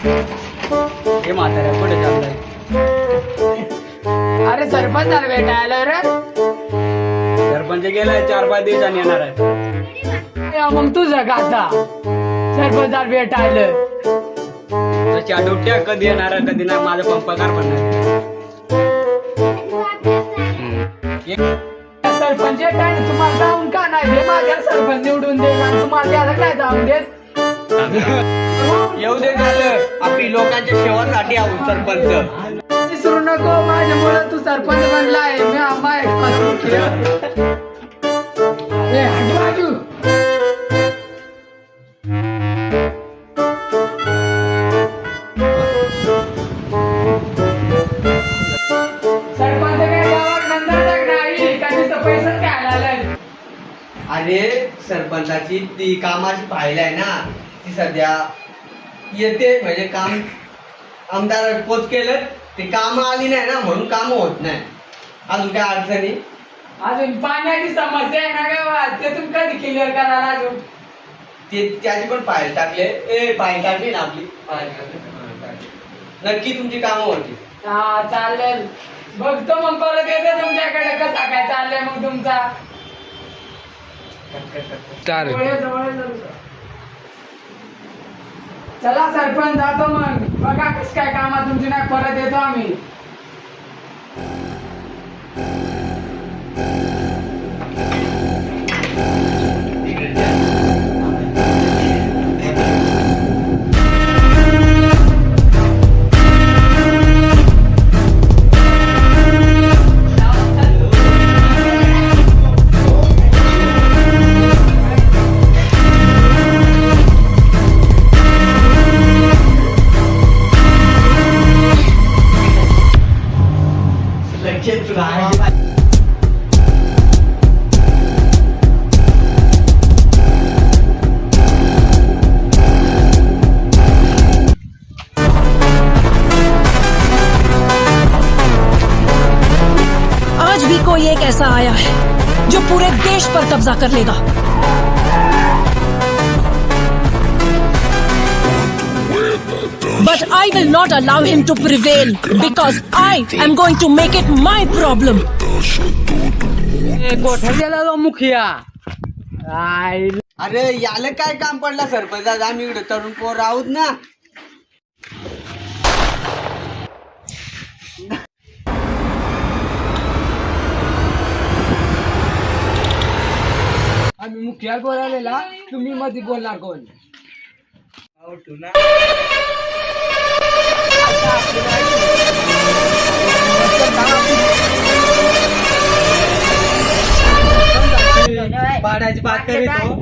हे म्हाताऱ्या कुठे चाललंय? अरे सरपंच झालं भेटायला रे. सरपंच गेलाय 4-5 दिवसांनी येणार आहे. मग तुझं का आता सरपंच झालं भेटायला? तशी आठवट्या कधी येणार आहे, कधी नाही. माझा पण पगार पण नाही. सरपंच काय तुम्हाला जाऊन का नाही दे? माझ्या सरपंच निवडून दे आणि तुम्हाला त्याला काय जाऊन देत? येऊ दे झालं. आपली लोकांच्या सेवासाठी आहोत सरपंच. विसरू नको, माझ्यामुळे तू सरपंच बनला आहे. मी आम्हा सरपंच काय गावात नंतर नाही का नुसतं पैसेच घ्यायला आलाय? अरे सरपंचाची ती कामाची फाईल आहे ना, ती सध्या येते. म्हणजे काम आमदार पोच केलं, ते काम आली नाही ना, म्हणून काम होत नाही. अजून काय अडचणी? अजून पाण्याची समस्या आहे ना गावात, ते तुम्ही कधी क्लिअर करायला अजून? ते त्याची पण फाईल टाकले. फाईल टाकली ना आपली फाईल टाकली. नक्की तुमची कामं होती. हा चालेल, बघतो मग परत येतो तुमच्याकडे कसा काय चाललंय मग तुमचा. चला सरपंच जातो मग. बघा कस काय कामात तुमची नाही, परत येतो आम्ही. आज भी कोई एक ऐसा आया है जो पूरे देश पर कब्जा कर लेगा. But I will not allow him to prevail because I am going to make it my problem. कोठे गेला तो मुखिया? अरे याला काय काम पडलं सरपंच? आम्ही इकडे तरुण पोर आहोत ना. आम्ही मुखिया बोलायला, तुम्ही मध्ये बोलणार कोण? पाण्याची बात करीत हो.